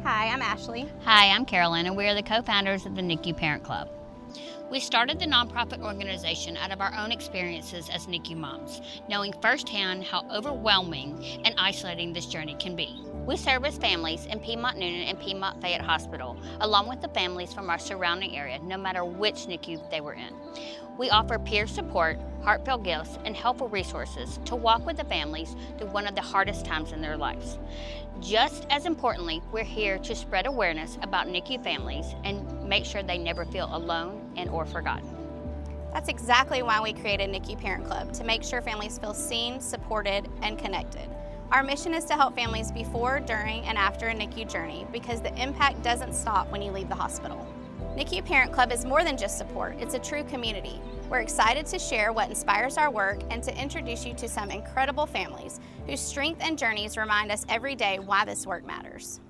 Hi, I'm Ashley. Hi, I'm Carolyn, and we are the co-founders of the NICU Parent Club. We started the nonprofit organization out of our own experiences as NICU moms, knowing firsthand how overwhelming and isolating this journey can be. We service families in Piedmont Noonan and Piedmont Fayette Hospital, along with the families from our surrounding area, no matter which NICU they were in. We offer peer support, heartfelt gifts, and helpful resources to walk with the families through one of the hardest times in their lives. Just as importantly, we're here to spread awareness about NICU families and make sure they never feel alone and or forgotten. That's exactly why we created NICU Parent Club, to make sure families feel seen, supported, and connected. Our mission is to help families before, during, and after a NICU journey, because the impact doesn't stop when you leave the hospital. NICU Parent Club is more than just support, it's a true community. We're excited to share what inspires our work and to introduce you to some incredible families whose strength and journeys remind us every day why this work matters.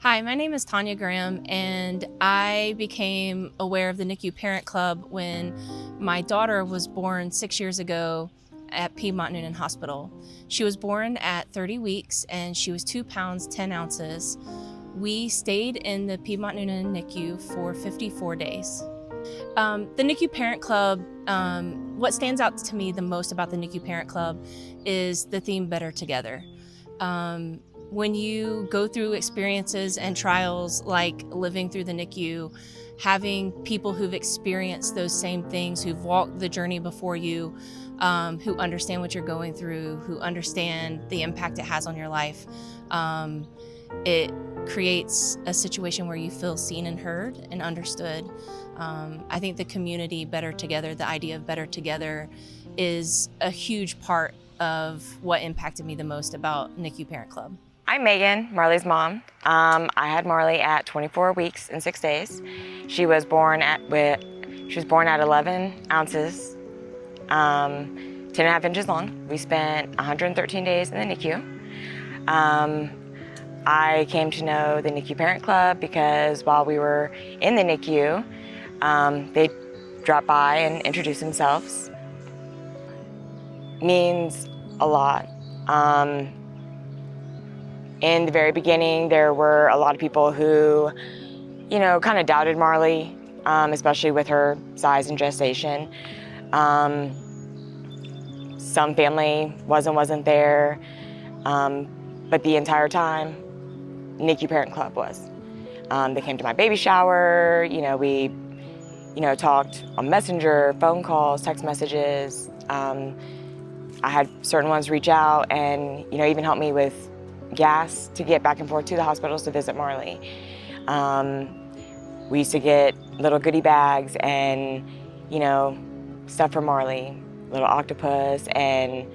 Hi, my name is Tanya Graham, and I became aware of the NICU Parent Club when my daughter was born 6 years ago at Piedmont Noonan Hospital. She was born at 30 weeks and she was 2 pounds, 10 ounces. We stayed in the Piedmont Noonan NICU for 54 days. The NICU Parent Club, what stands out to me the most about the NICU Parent Club is the theme Better Together. When you go through experiences and trials like living through the NICU, having people who've experienced those same things, who've walked the journey before you, who understand what you're going through, who understand the impact it has on your life, it creates a situation where you feel seen and heard and understood. I think the community Better Together, the idea of Better Together, is a huge part of what impacted me the most about NICU Parent Club. I'm Megan, Marley's mom. I had Marley at 24 weeks and 6 days. She was born at 11 ounces, 10.5 inches long. We spent 113 days in the NICU. I came to know the NICU Parent Club because while we were in the NICU, they dropped by and introduced themselves. Means a lot. In the very beginning, there were a lot of people who, kind of doubted Marley, especially with her size and gestation. Some family wasn't there, but the entire time, NICU Parent Club was. They came to my baby shower, we, talked on Messenger, phone calls, text messages. I had certain ones reach out and, even help me with gas to get back and forth to the hospitals to visit Marley. We used to get little goodie bags and, stuff for Marley, little octopus and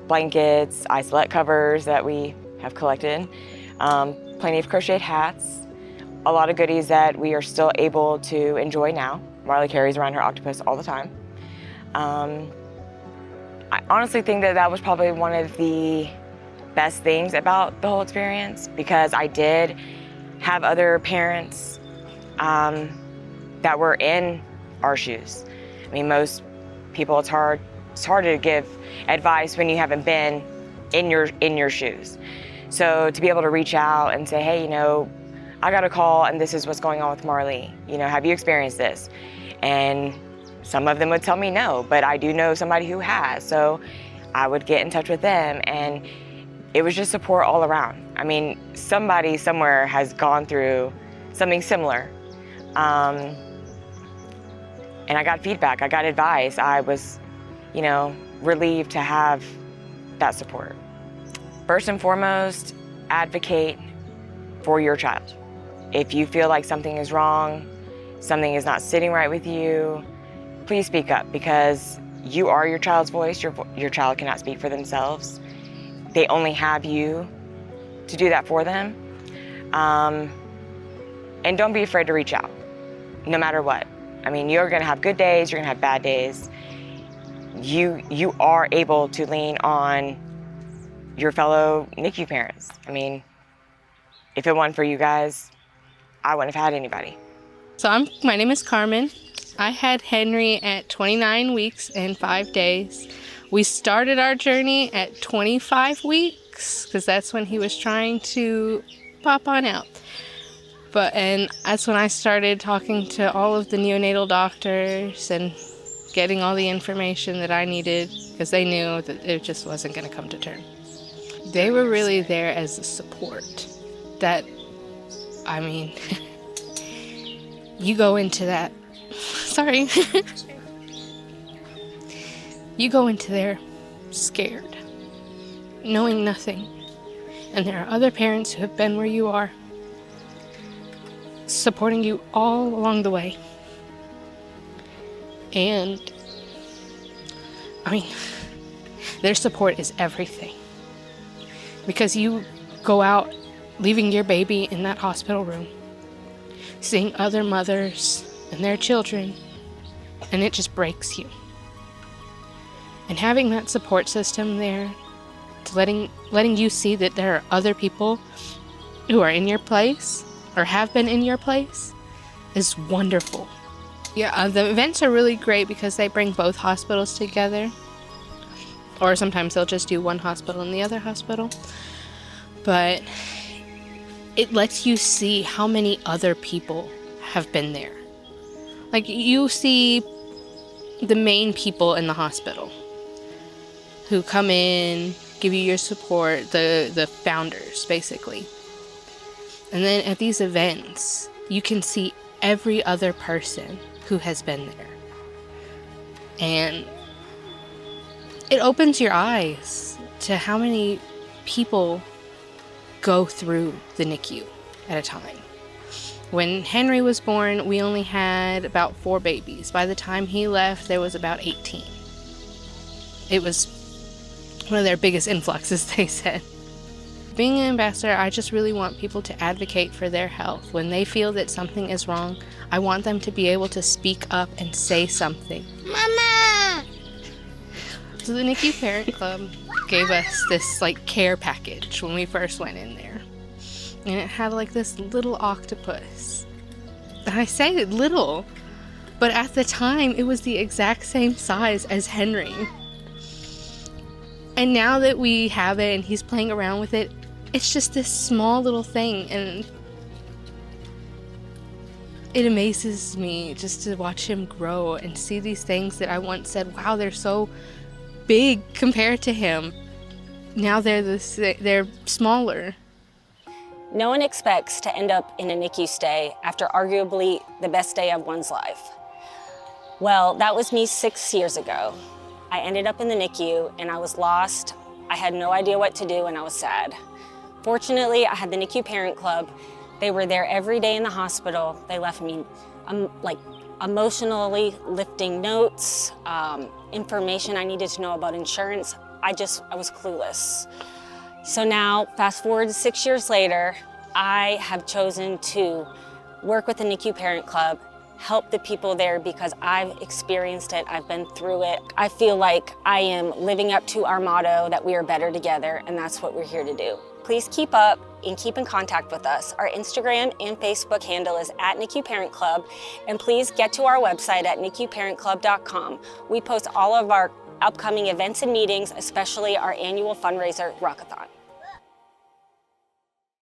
blankets, isolette covers that we have collected, plenty of crocheted hats, a lot of goodies that we are still able to enjoy now. Marley carries around her octopus all the time. I honestly think that was probably one of the best things about the whole experience, because I did have other parents that were in our shoes. I mean, most people, it's hard to give advice when you haven't been in your shoes. So to be able to reach out and say, hey, I got a call and this is what's going on with Marley. Have you experienced this? And some of them would tell me no, but I do know somebody who has. So I would get in touch with them, and it was just support all around. I mean, somebody somewhere has gone through something similar. And I got feedback, I got advice. I was, relieved to have that support. First and foremost, advocate for your child. If you feel like something is wrong, something is not sitting right with you, please speak up, because you are your child's voice. Your child cannot speak for themselves. They only have you to do that for them. And don't be afraid to reach out, no matter what. I mean, you're gonna have good days, you're gonna have bad days. You are able to lean on your fellow NICU parents. I mean, if it wasn't for you guys, I wouldn't have had anybody. So my name is Carmen. I had Henry at 29 weeks and 5 days. We started our journey at 25 weeks because that's when he was trying to pop on out. And that's when I started talking to all of the neonatal doctors and getting all the information that I needed, because they knew that it just wasn't going to come to term. They were really there as a support. That, I mean, you go into that, sorry, you go into there scared, knowing nothing. And there are other parents who have been where you are, supporting you all along the way. And, I mean, their support is everything. Because you go out leaving your baby in that hospital room, seeing other mothers and their children, and it just breaks you. And having that support system there, to letting you see that there are other people who are in your place or have been in your place, is wonderful. Yeah, the events are really great because they bring both hospitals together. Or sometimes they'll just do one hospital and the other hospital. But it lets you see how many other people have been there. Like, you see the main people in the hospital who come in, give you your support, the founders, basically. And then at these events, you can see every other person who has been there. And it opens your eyes to how many people go through the NICU at a time. When Henry was born, we only had about 4 babies. By the time he left, there was about 18. It was one of their biggest influxes, they said. Being an ambassador, I just really want people to advocate for their health. When they feel that something is wrong, I want them to be able to speak up and say something. Mama! So the NICU Parent Club gave us this care package when we first went in there. And it had this little octopus. And I say little, but at the time it was the exact same size as Henry. And now that we have it and he's playing around with it, it's just this small little thing, and it amazes me just to watch him grow and see these things that I once said, wow, they're so big compared to him. Now they're smaller. No one expects to end up in a NICU stay after arguably the best day of one's life. Well, that was me 6 years ago. I ended up in the NICU and I was lost. I had no idea what to do and I was sad. Fortunately, I had the NICU Parent Club. They were there every day in the hospital. They left me emotionally lifting notes, information I needed to know about insurance. I was clueless. So now, fast forward to 6 years later, I have chosen to work with the NICU Parent Club, help the people there because I've experienced it, I've been through it. I feel like I am living up to our motto that we are better together, and that's what we're here to do. Please keep up and keep in contact with us. Our Instagram and Facebook handle is @NICU Parent Club, and please get to our website at NICUParentClub.com. We post all of our upcoming events and meetings, especially our annual fundraiser, Rockathon.